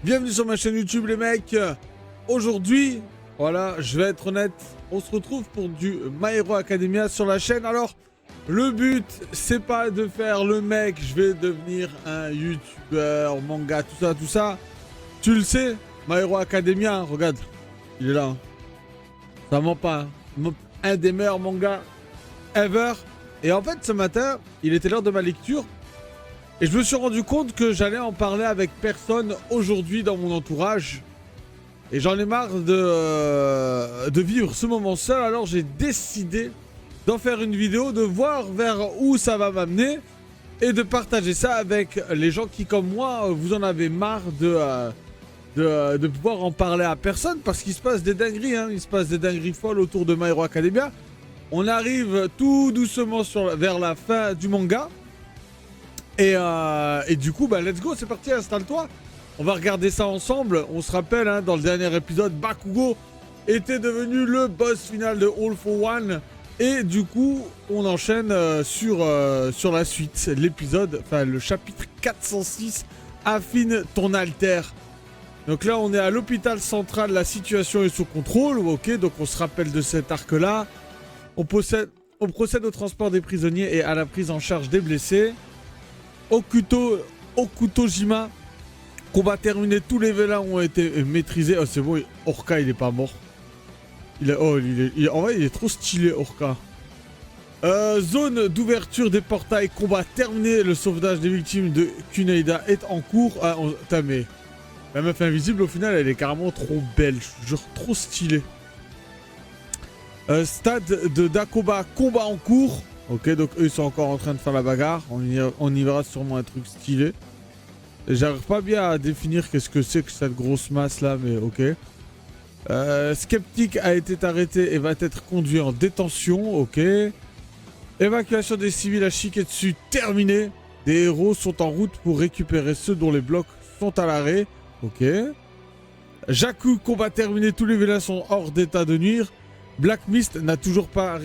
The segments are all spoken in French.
Bienvenue sur ma chaîne YouTube les mecs. Aujourd'hui, voilà, je vais être honnête, on se retrouve pour du My Hero Academia sur la chaîne. Alors, le but, c'est pas de faire le mec, je vais devenir un youtubeur, manga, tout ça. Tu le sais, My Hero Academia, hein, regarde, il est là. Hein. Ça ment pas, hein. Un des meilleurs mangas ever. Et en fait, ce matin, il était l'heure de ma lecture. Et je me suis rendu compte que j'allais en parler avec personne aujourd'hui dans mon entourage. Et j'en ai marre de vivre ce moment seul. Alors j'ai décidé d'en faire une vidéo, de voir vers où ça va m'amener. Et de partager ça avec les gens qui, comme moi, vous en avez marre de pouvoir en parler à personne. Parce qu'il se passe des dingueries, hein. Il se passe des dingueries folles autour de My Hero Academia. On arrive tout doucement vers la fin du manga. Et du coup, bah let's go, c'est parti, installe-toi. On va regarder ça ensemble. On se rappelle, hein, dans le dernier épisode, Bakugo était devenu le boss final de All for One. Et du coup, on enchaîne sur la suite. L'épisode, enfin le chapitre 406, affine ton alter. Donc là, on est à l'hôpital central, la situation est sous contrôle. Ok, donc on se rappelle de cet arc-là. On procède au transport des prisonniers et à la prise en charge des blessés. Okutojima, combat terminé, tous les vélins ont été maîtrisés. Oh c'est bon, Orca il est pas mort. En vrai il est trop stylé Orca. Zone d'ouverture des portails, combat terminé, le sauvetage des victimes de Kuneida est en cours. Ah, mais la meuf invisible au final elle est carrément trop belle, genre trop stylée. Stade de Dakoba, combat en cours. Ok, donc eux ils sont encore en train de faire la bagarre. On y verra sûrement un truc stylé. J'arrive pas bien à définir qu'est-ce que c'est que cette grosse masse là, mais ok. Skeptic a été arrêté et va être conduit en détention. Ok. Évacuation des civils à Shiketsu terminée. Des héros sont en route pour récupérer ceux dont les blocs sont à l'arrêt. Ok. Jakku, combat terminé, tous les vélins sont hors d'état de nuire. Black Mist n'est toujours pas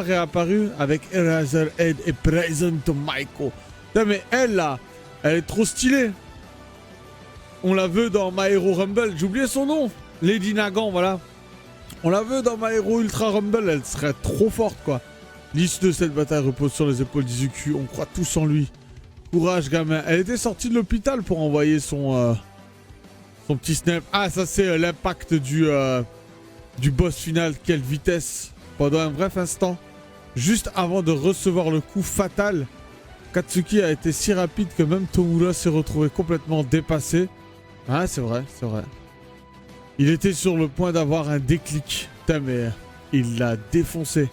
réapparu avec Eraserhead et Present Maiko. Putain mais elle là, elle est trop stylée. On la veut dans My Hero Rumble, j'ai oublié son nom. Lady Nagan, voilà. On la veut dans My Hero Ultra Rumble, elle serait trop forte quoi. L'issue de cette bataille repose sur les épaules d'Izuku, on croit tous en lui. Courage gamin, elle était sortie de l'hôpital pour envoyer son petit snap. Ah ça c'est l'impact du boss final, quelle vitesse. Pendant un bref instant, juste avant de recevoir le coup fatal, Katsuki a été si rapide que même Tomura s'est retrouvé complètement dépassé. Ah c'est vrai, c'est vrai. Il était sur le point d'avoir un déclic. Putain mais il l'a défoncé.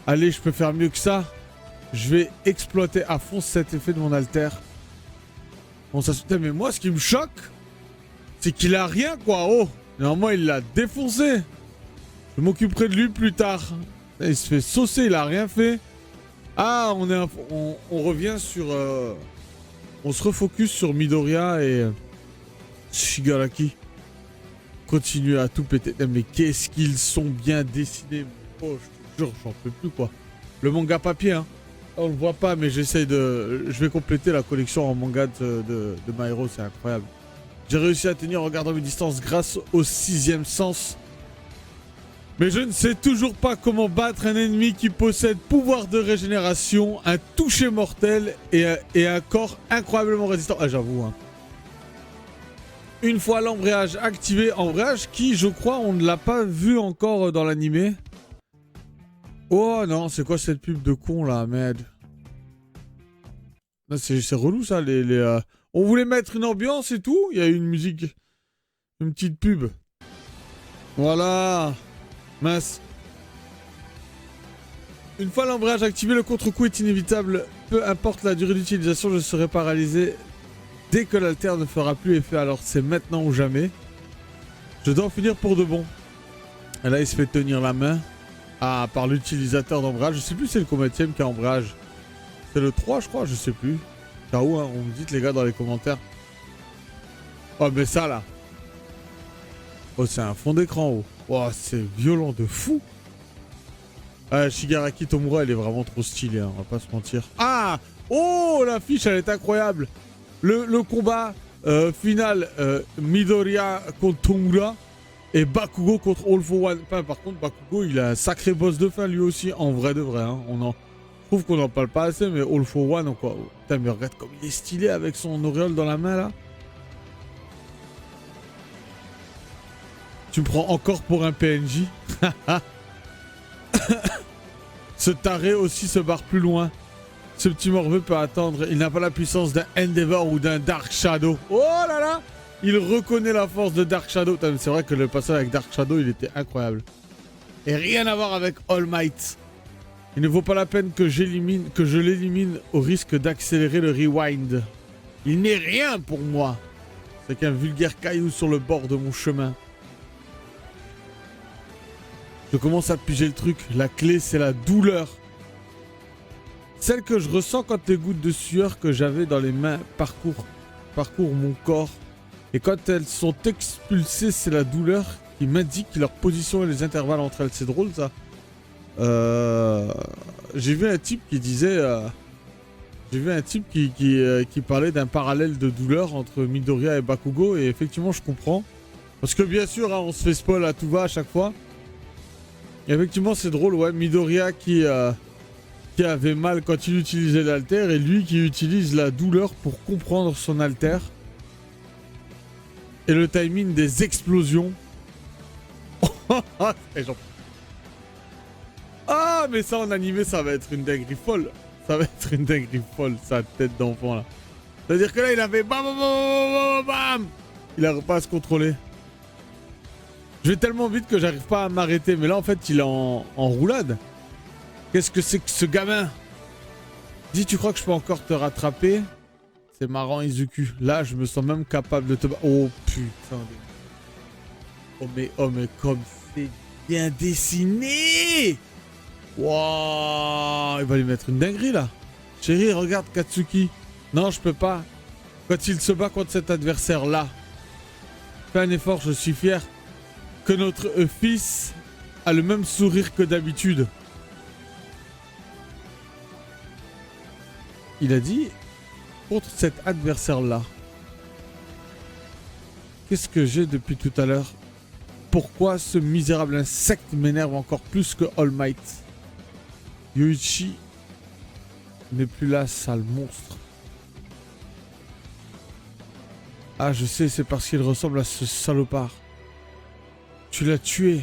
Allez, je peux faire mieux que ça. Je vais exploiter à fond cet effet de mon alter. Bon ça se... Putain mais moi ce qui me choque, c'est qu'il a rien quoi, oh. Normalement, il l'a défoncé. Je m'occuperai de lui plus tard. Il se fait saucer, il a rien fait. Ah, on revient sur... On se refocus sur Midoriya et... Shigaraki. Continue à tout péter. Mais qu'est-ce qu'ils sont bien dessinés. Oh, je te jure, j'en peux plus, quoi. Le manga papier, hein. On le voit pas, mais j'essaye de... Je vais compléter la collection en manga de My Hero, c'est incroyable. J'ai réussi à tenir en regardant mes distances grâce au 6e sens. Mais je ne sais toujours pas comment battre un ennemi qui possède pouvoir de régénération, un toucher mortel et un corps incroyablement résistant. Ah j'avoue. Hein. Une fois l'embrayage activé, embrayage qui je crois on ne l'a pas vu encore dans l'animé. Oh non, c'est quoi cette pub de con là, merde. C'est relou ça les On voulait mettre une ambiance et tout. Il y a une musique. Une petite pub. Voilà. Mince. Une fois l'embrayage activé, le contre-coup est inévitable. Peu importe la durée d'utilisation, je serai paralysé dès que l'alter ne fera plus effet. Alors c'est maintenant ou jamais. Je dois en finir pour de bon. Et là, il se fait tenir la main. Ah, par l'utilisateur d'embrayage. Je sais plus c'est le combattième qui a embrayage. C'est le 3, je crois. Je sais plus. Où, hein, on me dit les gars dans les commentaires. Oh mais ça là. Oh c'est un fond d'écran haut. Oh c'est violent de fou. Shigaraki Tomura elle est vraiment trop stylée hein, on va pas se mentir. Ah. Oh l'affiche elle est incroyable. Le combat Finale, Midoriya contre Tomura. Et Bakugo contre All for One. Enfin, par contre, Bakugo, il a un sacré boss de fin lui aussi, en vrai de vrai. Hein. Je trouve qu'on n'en parle pas assez, mais All for One, quoi. Putain, mais regarde comme il est stylé avec son auréole dans la main, là. Tu me prends encore pour un PNJ. Ce taré aussi se barre plus loin. Ce petit morveux peut attendre. Il n'a pas la puissance d'un Endeavor ou d'un Dark Shadow. Oh là là! Il reconnaît la force de Dark Shadow. C'est vrai que le passage avec Dark Shadow, il était incroyable. Et rien à voir avec All Might. Il ne vaut pas la peine que je l'élimine au risque d'accélérer le rewind. Il n'est rien pour moi. C'est qu'un vulgaire caillou sur le bord de mon chemin. Je commence à piger le truc. La clé, c'est la douleur. Celle que je ressens quand les gouttes de sueur que j'avais dans les mains parcourent mon corps. Et quand elles sont expulsées, c'est la douleur qui m'indique leur position et les intervalles entre elles. C'est drôle, ça. J'ai vu un type qui disait... J'ai vu un type qui parlait d'un parallèle de douleur entre Midoriya et Bakugo. Et effectivement, je comprends. Parce que bien sûr, hein, on se fait spoil à tout va à chaque fois. Et effectivement, c'est drôle, ouais. Midoriya qui avait mal quand il utilisait l'alter. Et lui qui utilise la douleur pour comprendre son alter. Et le timing des explosions. Ah, mais ça en animé, ça va être une dinguerie folle. Ça va être une dinguerie folle, sa tête d'enfant là. C'est-à-dire que là, il a fait bam, bam, bam, bam. Il n'arrive pas à se contrôler. Je vais tellement vite que j'arrive pas à m'arrêter. Mais là, en fait, il est en roulade. Qu'est-ce que c'est que ce gamin? Dis, tu crois que je peux encore te rattraper? C'est marrant, Izuku. Là, je me sens même capable de te... Oh, putain. Oh, mais comme c'est bien dessiné. Wouah. Il va lui mettre une dinguerie, là. Chérie, regarde Katsuki. Non, je peux pas. Quand il se bat contre cet adversaire-là. Fais un effort, je suis fier. Que notre fils a le même sourire que d'habitude. Il a dit... Contre cet adversaire-là. Qu'est-ce que j'ai depuis tout à l'heure? Pourquoi ce misérable insecte m'énerve encore plus que All Might? Yoichi n'est plus là, sale monstre. Ah, je sais, c'est parce qu'il ressemble à ce salopard. Tu l'as tué.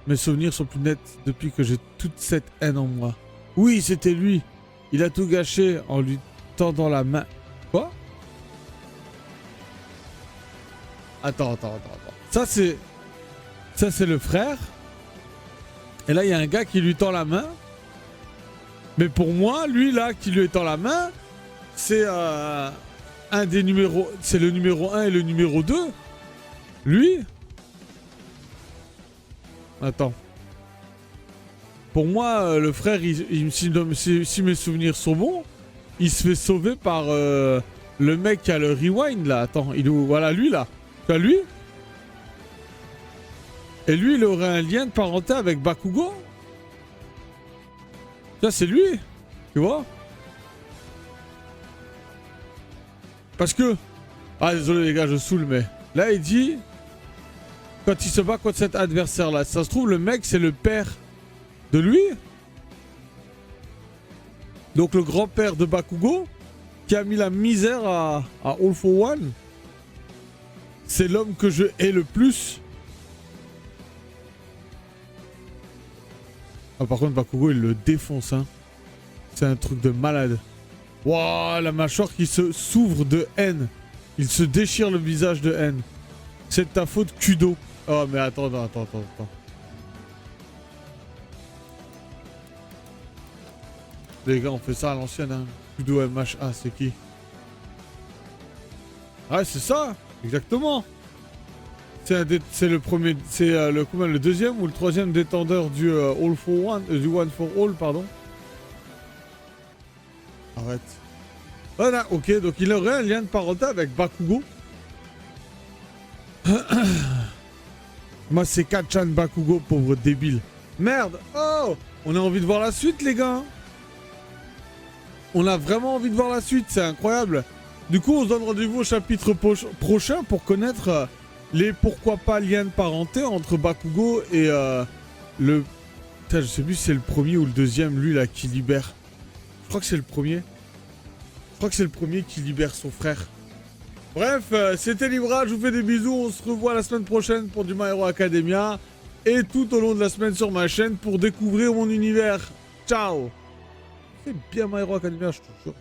Mes souvenirs sont plus nets depuis que j'ai toute cette haine en moi. Oui, c'était lui. Il a tout gâché en lui tendant la main. Quoi? Attends. Ça c'est le frère. Et là il y a un gars qui lui tend la main. Mais pour moi, lui là qui lui tend la main, c'est un des numéros. C'est le numéro 1 et le numéro 2. Lui. Attends. Pour moi, le frère, si mes souvenirs sont bons, il se fait sauver par le mec qui a le rewind là. Attends, voilà lui là. Tu vois lui? Et lui, il aurait un lien de parenté avec Bakugo? Ça, c'est lui. Tu vois? Parce que... Ah, désolé les gars, je saoule, mais... Là, il dit... Quand il se bat contre cet adversaire là, ça se trouve, le mec, c'est le père de lui? Donc le grand-père de Bakugo, qui a mis la misère à All for One, c'est l'homme que je hais le plus. Ah, par contre, Bakugo, il le défonce, hein. C'est un truc de malade. Waouh, la mâchoire qui s'ouvre de haine. Il se déchire le visage de haine. C'est de ta faute, Kudo. Oh, mais attends. Les gars, on fait ça à l'ancienne, hein. Kudo MHA, c'est qui? Ouais, c'est ça, exactement. C'est le premier, c'est le deuxième ou le troisième détendeur du All for One, du One for All, pardon. Arrête. Voilà, ok, donc il aurait un lien de parenté avec Bakugo. Moi, c'est Kachan Bakugo, pauvre débile. Merde. Oh, on a envie de voir la suite, les gars. On a vraiment envie de voir la suite, c'est incroyable. Du coup, on se donne rendez-vous au chapitre prochain pour connaître les pourquoi pas liens de parenté entre Bakugo et le... Putain, je sais plus si c'est le premier ou le deuxième, lui, là, qui libère. Je crois que c'est le premier. Je crois que c'est le premier qui libère son frère. Bref, c'était Libra, je vous fais des bisous, on se revoit la semaine prochaine pour du My Hero Academia. Et tout au long de la semaine sur ma chaîne pour découvrir mon univers. Ciao! C'est bien My Hero Academia, je te jure.